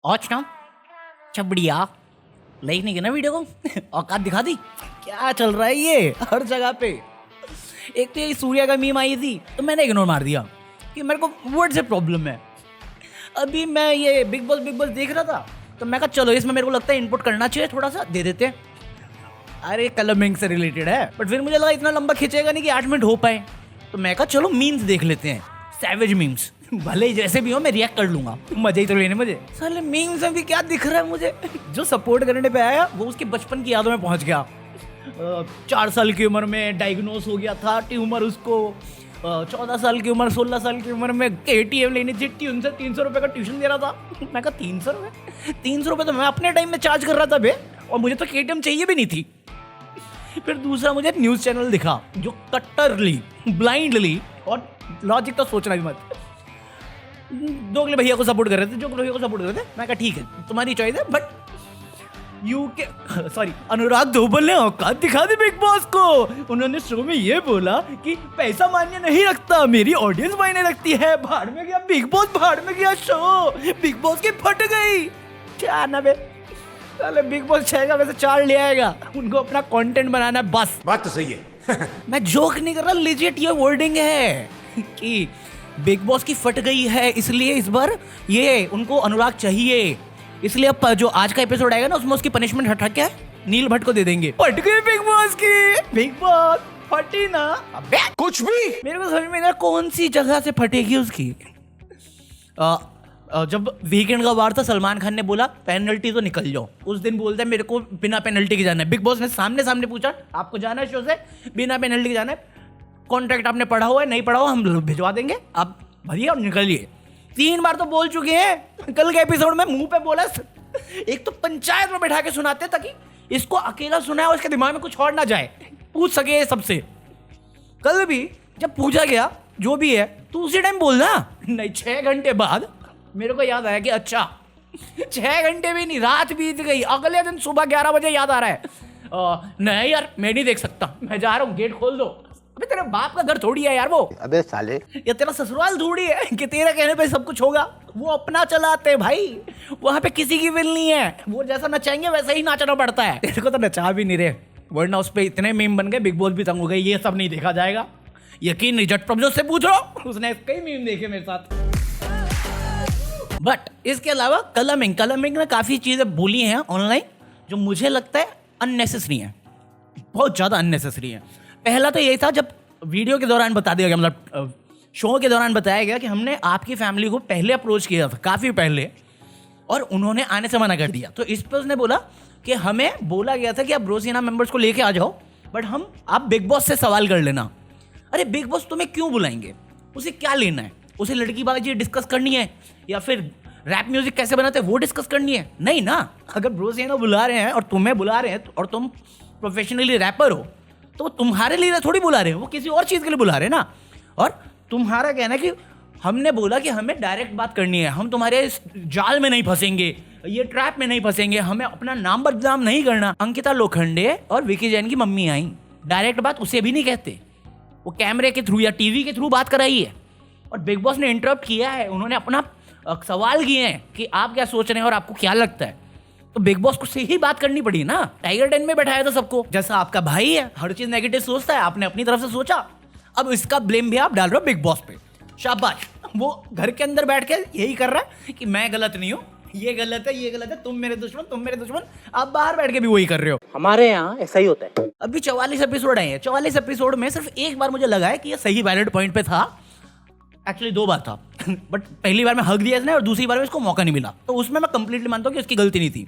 आज ना बढ़िया लाइक की ना वीडियो को औकात दिखा दी। क्या चल रहा है ये हर जगह पे। एक तो ये सूर्या का मीम आई थी तो मैंने इग्नोर मार दिया कि मेरे को वर्ड से प्रॉब्लम है। अभी मैं ये बिग बॉस देख रहा था तो मैं कहा चलो इसमें मेरे को लगता है इनपुट करना चाहिए, थोड़ा सा दे देते हैं। अरे कलमिंग से रिलेटेड है बट फिर मुझे लगा इतना लंबा खींचेगा नहीं कि 8 मिनट हो पाए, तो मैं कहा चलो मीम्स देख लेते हैं, सैवेज मीम्स। भले ही जैसे भी हो मैं रिएक्ट कर लूंगा, मजे ही तो लेने मुझे। साले मीम्स में भी क्या दिख रहा है मुझे। जो सपोर्ट करने पे आया वो उसके बचपन की यादों में पहुंच गया। 4 साल की उम्र में डायग्नोस हो गया था ट्यूमर उसको। 14 साल की उम्र 16 साल की उम्र में KTM लेनी थी, उनसे 300 रुपये का ट्यूशन दे रहा था। मैं कहा 300 रुपये तो मैं अपने टाइम में चार्ज कर रहा था बे, और मुझे तो KTM चाहिए भी नहीं थी। फिर दूसरा मुझे न्यूज़ चैनल दिखा जो कट्टरली ब्लाइंडली, और लॉजिक तो सोचना भी मत, दोगले भैया को सपोर्ट कर रहे थे, जो भैया को सपोर्ट कर रहे थे। मैं कहा ठीक है तुम्हारी चॉइस है, बट अनुराग धूबल ने औकात दिखा दी बिग बॉस को। उन्होंने शो में ये बोला कि पैसा मायने नहीं रखता, मेरी ऑडियंस मायने रखती है। भाड़ में गया बिग बॉस, भाड़ में गया शो, बिग बॉस की फट गई। क्या ना बे, चले बिग बॉस 6 का वैसे 4 ले आएगा, उनको अपना कंटेंट बनाना है बस। बात तो सही है। मैं जोक नहीं कर रहा, लेजिट ये वर्डिंग है कि बिग बॉस की फट गई है, इसलिए इस बार ये उनको अनुराग चाहिए, इसलिए अब जो आज का एपिसोड आएगा ना उसमें उसकी पनिशमेंट हटा के नील भट्ट को दे देंगे। फट गई बिग बॉस की, बिग बॉस फटी ना। अबे कुछ भी मेरे को समझ में नहीं आ रहा कौन सी जगह से फटेगी उसकी। जब वीकेंड का वार था सलमान खान ने बोला पेनल्टी तो निकल जाओ, उस दिन बोलता है मेरे को बिना पेनल्टी के जाना है। बिग बॉस ने सामने पूछा आपको जाना है शो से, बिना पेनल्टी के जाना है, कॉन्ट्रैक्ट आपने पढ़ा हुआ है, नहीं पढ़ा हुआ हम भिजवा देंगे, आप भरिए और निकलिए। 3 बार तो बोल चुके हैं, कल के एपिसोड में मुंह पे बोला। एक तो पंचायत में बैठा के सुनाते ताकि इसको अकेला सुना है और इसके दिमाग में कुछ और ना जाए, पूछ सके सबसे। कल भी जब पूछा गया जो भी है तो उसी टाइम बोलना, नहीं 6 घंटे बाद मेरे को याद आया कि अच्छा 6 घंटे भी नहीं, रात बीत गई, अगले दिन सुबह 11 बजे याद आ रहा है नहीं यार मैं नहीं देख सकता, मैं जा रहा हूँ, गेट खोल दो। अबे तेरे बाप का घर थोड़ी है यार वो, अबे साले, या तेरा ससुराल थोड़ी है कि तेरे कहने पे सब कुछ होगा। वो अपना चलाते भाई, वहां पे किसी की विल नहीं है, वो जैसा नचाएंगे वैसा ही नाचना पड़ता है। तेरे को तो नचा भी नहीं रहे, वरना उस पे इतने मीम बन गए, बिग बॉस भी तंग हो गई, ये सब नहीं देखा जाएगा। यकीन नहीं, जट प्रभजोत से पूछो, उसने कई मीम देखे मेरे साथ। बट इसके अलावा कलमिंग ने काफी चीजें बोली हैं ऑनलाइन जो मुझे लगता है अननेसेसरी है, बहुत ज्यादा अननेसेसरी है। पहला तो यही था जब वीडियो के दौरान बता दिया गया, मतलब शो के दौरान बताया गया कि हमने आपकी फैमिली को पहले अप्रोच किया था, काफ़ी पहले, और उन्होंने आने से मना कर दिया। तो इस पर उसने बोला कि हमें बोला गया था कि आप रोजीना मेंबर्स को लेके आ जाओ, बट आप बिग बॉस से सवाल कर लेना। अरे बिग बॉस तुम्हें क्यों बुलाएंगे, उसे क्या लेना है? उसे लड़की बाजी डिस्कस करनी है या फिर रैप म्यूजिक कैसे बनाते हैं वो डिस्कस करनी है? नहीं ना। अगर रोजीना बुला रहे हैं और तुम्हें बुला रहे हैं और तुम प्रोफेशनली रैपर हो तो वो तुम्हारे लिए थोड़ी बुला रहे हैं, वो किसी और चीज़ के लिए बुला रहे हैं ना। और तुम्हारा कहना है कि हमने बोला कि हमें डायरेक्ट बात करनी है, हम तुम्हारे जाल में नहीं फंसेंगे, ये ट्रैप में नहीं फंसेंगे, हमें अपना नाम बदनाम नहीं करना। अंकिता लोखंडे और विकी जैन की मम्मी आई, डायरेक्ट बात उसे भी नहीं कहते, वो कैमरे के थ्रू या टीवी के थ्रू बात कराई है, और बिग बॉस ने इंटरप्ट किया है, उन्होंने अपना सवाल किए हैं कि आप क्या सोच रहे हैं और आपको क्या लगता है। तो बिग बॉस को से ही बात करनी पड़ी ना, टाइगर डेन में बैठाया था सबको। जैसा आपका भाई है, हर चीज नेगेटिव सोचता है, आपने अपनी तरफ से सोचा, अब इसका ब्लेम भी आप डाल रहे हो बिग बॉस पे। शाबाश, वो घर के अंदर बैठ के यही कर रहा है कि मैं गलत नहीं हूँ, ये गलत है, ये गलत है, तुम मेरे दुश्मन। आप बाहर बैठ के भी वही कर रहे हो। हमारे यहाँ ऐसा ही होता है। अभी 44 एपिसोड आए हैं, 44 एपिसोड में सिर्फ एक बार मुझे लगा है कि ये सही वैलिड पॉइंट पे था। एक्चुअली 2 बार था बट पहली बार में हक दिया इसने और दूसरी बार में इसको मौका नहीं मिला, तो उसमें मैं कंप्लीटली मानता हूँ कि इसकी गलती नहीं थी।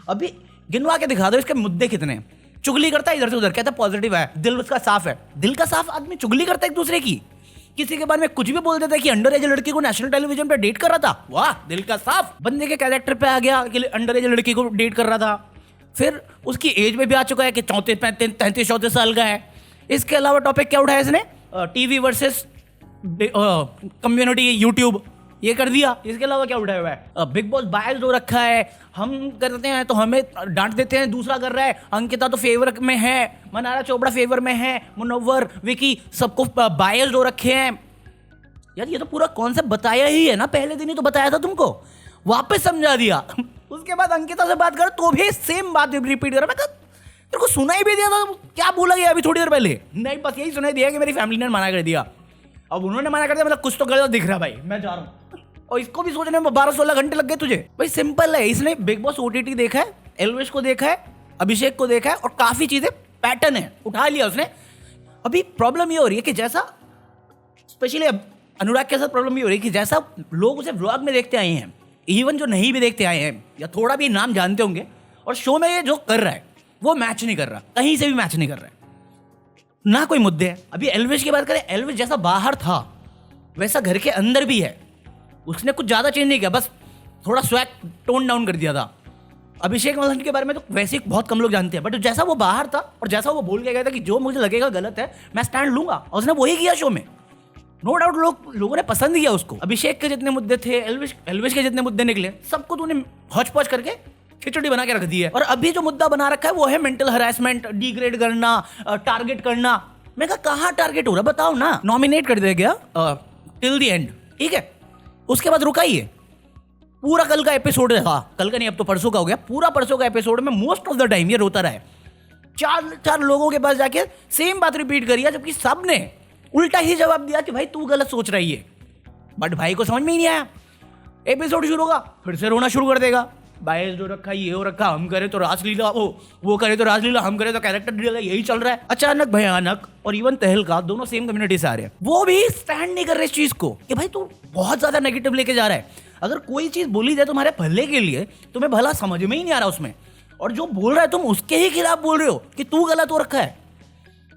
अभी गिनवा के दिखा दो इसके मुद्दे कितने हैं। चुगली करता है इधर से उधर, कहता है पॉजिटिव है, दिल उसका साफ है। दिल का साफ आदमी चुगली करता है एक दूसरे की, किसी के बारे में कुछ भी बोल देता है कि अंडर एज लड़की को नेशनल टेलीविजन पे डेट कर रहा था। वाह, दिल का साफ। बंदे के कैरेक्टर पे आ गया कि अंडर एज लड़की को डेट कर रहा था, फिर उसकी एज में भी आ चुका है कि 34 साल का है। इसके अलावा टॉपिक क्या उठाया इसने, टीवी वर्सेस कम्युनिटी यूट्यूब, ये कर दिया। इसके अलावा क्या उठाया हुआ है, बिग बॉस बायस्ड हो रखा है, हम करते हैं तो हमें डांट देते हैं, दूसरा कर रहा है, अंकिता तो फेवर में है, मनारा चोपड़ा फेवर में है, मुनव्वर विकी सबको बायस्ड हो रखे हैं। यार ये तो पूरा कॉन्सेप्ट बताया ही है ना, पहले दिन ही तो बताया था तुमको। वापस समझा दिया। उसके बाद अंकिता से बात कर तो भी सेम बात रिपीट कर। मैं कहा तेरे को सुनाई भी दिया था, क्या बोला गया अभी थोड़ी देर पहले? नहीं, बस यही सुनाई दिया कि मेरी फैमिली ने मना कर दिया। अब उन्होंने मना कर दिया, मतलब कुछ तो गलत दिख रहा है भाई, मैं जा रहा हूँ। और इसको भी सोचने में 12-16 घंटे लग गए तुझे। भाई सिंपल है, इसने बिग बॉस ओटीटी देखा है, एल्विश को देखा है, अभिषेक को देखा है, और काफी चीजें पैटर्न है उठा लिया उसने। अभी प्रॉब्लम ये हो रही है कि जैसा स्पेशली अनुराग के साथ प्रॉब्लम ये हो रही है कि जैसा लोग उसे व्लॉग में देखते आए हैं, इवन जो नहीं भी देखते आए हैं या थोड़ा भी नाम जानते होंगे, और शो में ये जो कर रहा है वो मैच नहीं कर रहा, कहीं से भी मैच नहीं कर रहा है, ना कोई मुद्दे हैं। अभी एल्विश की बात करें, एल्विश जैसा बाहर था वैसा घर के अंदर भी है। उसने कुछ ज़्यादा चेंज नहीं किया, बस थोड़ा स्वैग टोन डाउन कर दिया था। अभिषेक मल्हन के बारे में तो वैसे ही बहुत कम लोग जानते हैं, बट जैसा वो बाहर था और जैसा वो बोल के गया था कि जो मुझे लगेगा गलत है मैं स्टैंड लूंगा, और उसने वही किया शो में। नो डाउट लोगों ने पसंद किया उसको। अभिषेक के जितने मुद्दे थे, एल्विश के जितने मुद्दे निकले, सबको तूने हौच पौच करके खिचड़ी बना के रख दी है। और अभी जो मुद्दा बना रखा है वो है मेंटल हरासमेंट, डिग्रेड करना, टारगेट करना। मैं कहा कहाँ टारगेट हो रहा बताओ ना। नॉमिनेट कर दिया गया टिल द एंड, ठीक है, उसके बाद रुका ही है। पूरा कल का एपिसोड था, कल का नहीं अब तो परसों का हो गया, पूरा परसों का एपिसोड में मोस्ट ऑफ द टाइम ये रोता रहा है। चार लोगों के पास जाके सेम बात रिपीट करी है, जबकि सबने उल्टा ही जवाब दिया कि भाई तू गलत सोच रही है। बट भाई को समझ में ही नहीं आया। एपिसोड शुरू होगा फिर से रोना शुरू कर देगा, बायस जो रखा ये हो रखा, हम करे तो रासलीला, वो करे तो रासलीला, हम करे तो कैरेक्टर ड्रिल, यही चल रहा है। अचानक भयानक और इवन तहलका दोनों सेम कम्युनिटी से आ रहे हैं, वो भी स्टैंड नहीं कर रहे इस चीज को कि भाई तू बहुत ज्यादा नेगेटिव लेके जा रहा है। अगर कोई चीज बोली जाए तुम्हारे भले के लिए, तुम्हें भला समझ में ही नहीं आ रहा उसमें, और जो बोल रहा है तुम उसके ही खिलाफ बोल रहे हो कि तू गलत हो रखा है।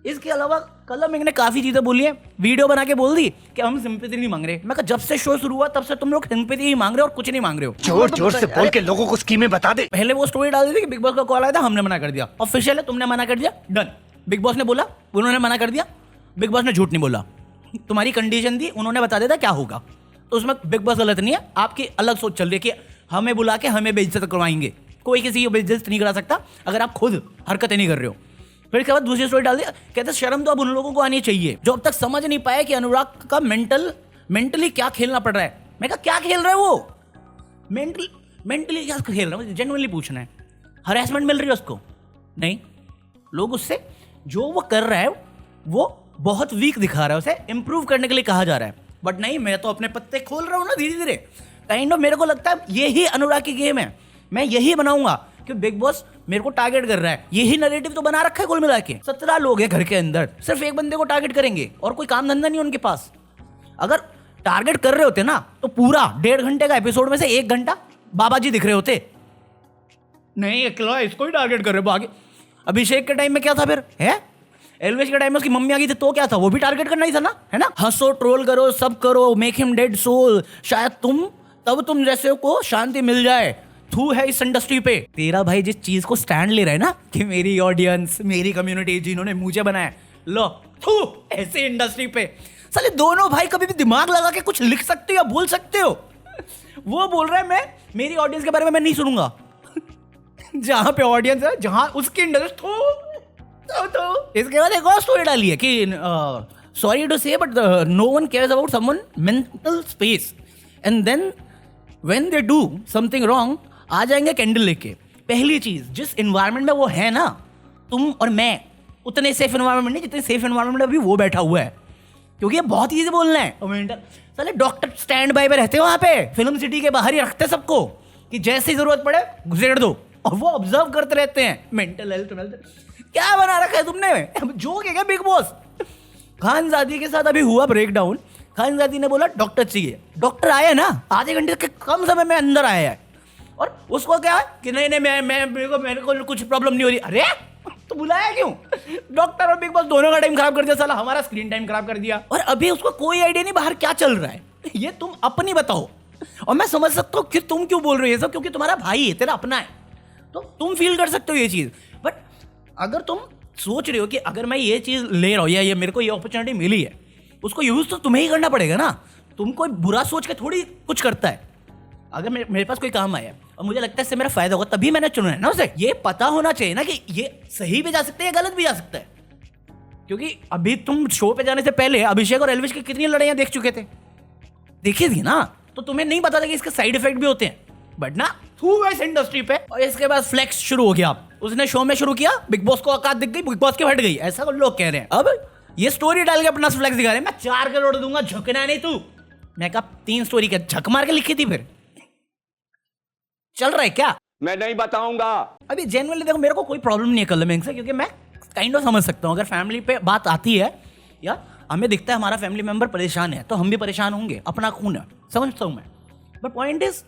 इसके अलावा कल मैंने काफी चीजें बोली है, वीडियो बना के बोल दी कि हम सिंपैथी नहीं मांग रहे। मैं कहा जब से शो शुरू हुआ तब से तुम लोग सिंपैथी ही मांग रहे हो और कुछ नहीं मांग रहे हो। जोर जोर से बोल के लोगों को स्कीमें बता दे। पहले वो स्टोरी डाल दी थी कि बिग बॉस का कॉल आया था, हमने मना कर दिया, ऑफिशियल है, तुमने मना कर दिया, डन। बिग बॉस ने बोला, उन्होंने मना कर दिया, बिग बॉस ने झूठ नहीं बोला, तुम्हारी कंडीशन थी, उन्होंने बता दिया था क्या होगा, तो उसमें बिग बॉस गलत नहीं है। आपकी अलग सोच चल रही है कि हमें बुला के हमें बेइज्जत करवाएंगे। कोई किसी की बेइज्जत नहीं करा सकता अगर आप खुद हरकतें नहीं कर रहे हो। फिर इसके बाद दूसरी स्टोरी डाल दी, कहते शर्म तो अब उन लोगों को आनी चाहिए जो अब तक समझ नहीं पाए कि अनुराग का मेंटली क्या खेलना पड़ रहा है। मैं कहा क्या खेल रहा है वो, मेंटली क्या खेल रहा है, मुझे जेन्युइनली पूछना है। हरेसमेंट मिल रही है उसको? नहीं, लोग उससे जो वो कर रहा है वो बहुत वीक दिखा रहा है, उसे इंप्रूव करने के लिए कहा जा रहा है। बट नहीं, मैं तो अपने पत्ते खोल रहा हूँ ना धीरे धीरे। काइंड ऑफ मेरे को लगता है यही अनुराग की गेम है, मैं यही बनाऊंगा कि बिग बॉस मेरे को टारगेट कर रहा है। यही नैरेटिव तो बना रखा है कुल मिला के। 17 लोग हैं घर के अंदर, सिर्फ एक बंदे को टारगेट करेंगे और कोई काम धंधा नहीं उनके पास। अगर टारगेट कर रहे होते ना तो पूरा 1.5 घंटे का एपिसोड में से 1 घंटा बाबा जी दिख रहे होते। नहीं, अकेला इसको ही टारगेट कर रहे हो आगे। अभिषेक के टाइम में क्या था फिर, है एल्विश के टाइम में उसकी मम्मी आ गई थी तो क्या था, वो भी टारगेट करना ही था ना, है ना। हंसो, ट्रोल करो, सब करो, मेक हिम डेड सोल, शायद तुम जैसे को शांति मिल जाए। थू है इस इंडस्ट्री पे। तेरा भाई जिस चीज को स्टैंड ले रहा है ना कि मेरी ऑडियंस, मेरी कम्युनिटी जिन्होंने मुझे बनाया, लो थू ऐसे इंडस्ट्री पे। साले दोनों भाई कभी भी दिमाग लगा के कुछ लिख सकते हो या बोल सकते हो। वो बोल रहा है मैं मेरी ऑडियंस के बारे में मैं नहीं सुनूंगा। जहां पे ऑडियंस है, जहां उसकी इंडस्ट्री तो इसके बाद एक और स्टोरी डाली है कि sorry to say but no one cares about someone mental space and then when they do something wrong आ जाएंगे कैंडल लेके। पहली चीज, जिस एनवायरनमेंट में वो है ना, तुम और मैं उतने सेफ एनवायरनमेंट नहीं जितने सेफ एनवायरनमेंट में अभी वो बैठा हुआ है, क्योंकि ये बहुत ईजी बोलना है। साले डॉक्टर स्टैंड बाय पे रहते हैं वहां पे, फिल्म सिटी के बाहर ही रखते सबको कि जैसी जरूरत पड़े घुसेड़ दो, और वो ऑब्जर्व करते रहते हैं मेंटल हेल्थ। क्या बना रखा है तुमने, जोक है क्या बिग बॉस। खानजादी के साथ अभी हुआ ब्रेकडाउन। खानजादी ने बोला डॉक्टर चाहिए, डॉक्टर आया ना, आधे घंटे के कम समय में अंदर आया है, और उसको क्या है कि नहीं मेरे को कुछ प्रॉब्लम नहीं हो रही। अरे तो बुलाया क्यों? डॉक्टर और बिग बॉस दोनों का टाइम खराब कर दिया साला, हमारा स्क्रीन टाइम खराब कर दिया। और अभी उसको कोई आइडिया नहीं बाहर क्या चल रहा है, ये तुम अपनी बताओ। और मैं समझ सकता हूँ कि तुम क्यों बोल रहे हो ये सब, क्योंकि तुम्हारा भाई है, तेरा अपना है, तो तुम फील कर सकते हो ये चीज। बट अगर तुम सोच रहे हो कि अगर मैं ये चीज ले रहा हूँ या ये मेरे को ये अपॉर्चुनिटी मिली है, उसको यूज तो तुम्हें ही करना पड़ेगा ना। तुम कोई बुरा सोच के थोड़ी कुछ करता है। अगर मेरे पास कोई काम आया और मुझे लगता है इससे मेरा फायदा होगा, तभी मैंने चुना है ना उसे। ये पता होना चाहिए ना कि ये सही भी जा सकता है या गलत भी जा सकता है। क्योंकि अभी तुम शो पे जाने से पहले अभिषेक और एल्विश की कितनी लड़ाइयां देख चुके थे, देखी थी ना, तो तुम्हें नहीं पता था कि इसके साइड इफेक्ट भी होते हैं। बट ना थू इस इंडस्ट्री पे। और इसके बाद फ्लेक्स शुरू हो गया, उसने शो में शुरू किया, बिग बॉस को औकात दिख गई, बिग बॉस की हट गई, ऐसा लोग कह रहे हैं। अब ये स्टोरी डाल के अपना फ्लेक्स दिखा रहे हैं, मैं 4 करोड़ दूंगा, झुकना नहीं तू। मैं कहा 3 स्टोरी क्या झक मार के लिखी थी, फिर चल रहा है क्या? मैं नहीं बताऊंगा। अभी जेन्युइनली देखो, मेरे को कोई प्रॉब्लम नहीं है कलमिंग से, क्योंकि मैं काइंड ऑफ समझ सकता हूँ अगर फैमिली पे बात आती है या हमें दिखता है हमारा फैमिली मेंबर परेशान है तो हम भी परेशान होंगे, अपना खून है, समझता हूँ मैं। बट पॉइंट इज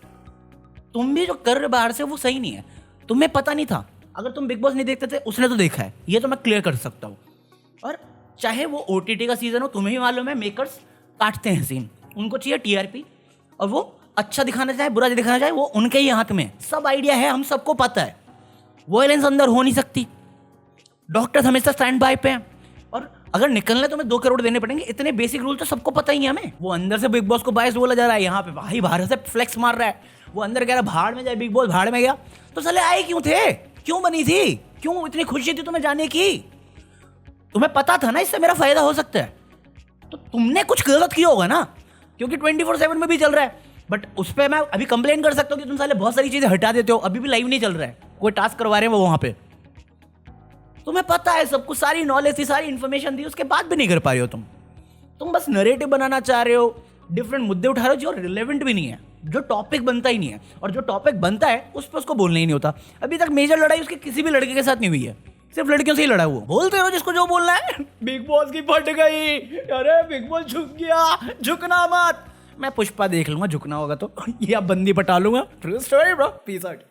तुम भी जो कर रहे बाहर से वो सही नहीं है। तुम्हें पता नहीं था, अगर तुम बिग बॉस नहीं देखते थे उसने तो देखा है, ये तो मैं क्लियर कर सकता हूँ। और चाहे वो OTT का सीजन हो, तुम्हें ही मालूम है मेकर्स काटते हैं सीन, उनको चाहिए TRP, और वो अच्छा दिखाना चाहे बुरा दिखाना चाहे वो उनके ही हाथ में, सब आइडिया है, हम सबको पता है। वॉयलेंस अंदर हो नहीं सकती, डॉक्टर्स हमेशा स्टैंड बाय पे हैं, और अगर निकलने तो हमें 2 करोड़ देने पड़ेंगे, इतने बेसिक रूल तो सबको पता ही है हमें। वो अंदर से बिग बॉस को बायस बोला जा रहा है, यहाँ पे भाई बाहर से फ्लेक्स मार रहा है, वो अंदर कह रहा है भाड़ में जाए, बिग बॉस भाड़ में गया। तो साले आए क्यों थे, क्यों बनी थी, क्यों इतनी खुशी थी तुम्हें जाने की? तुम्हें पता था ना इससे मेरा फायदा हो सकता है, तो तुमने कुछ गलत किया होगा ना, क्योंकि 24/7 में भी चल रहा है। बट उस पर मैं अभी कंप्लेन कर सकता हूँ कि तुम साले बहुत सारी चीजें हटा देते हो, अभी भी लाइव नहीं चल रहा है, कोई टास्क करवा रहे हैं वो वहां पे, तुम्हें पता है सब कुछ, सारी नॉलेज थी, सारी इंफॉर्मेशन थी, उसके बाद भी नहीं कर पा रहे हो तुम बस नरेटिव बनाना चाह रहे हो, डिफरेंट मुद्दे उठा रहे हो जो रिलेवेंट भी नहीं है, जो टॉपिक बनता ही नहीं है, और जो टॉपिक बनता है उस पर उसको बोलना ही नहीं होता। अभी तक मेजर लड़ाई उसकी किसी भी लड़के के साथ नहीं हुई है, सिर्फ लड़कियों से ही लड़ा हुआ। बोलते रहो जिसको जो बोलना है। बिग बॉस की फट गई, अरे बिग बॉस झुक गया, झुकना मत। मैं पुष्पा देख लूंगा, झुकना होगा तो ये आप बंदी पटा लूंगा। True story bro, peace out.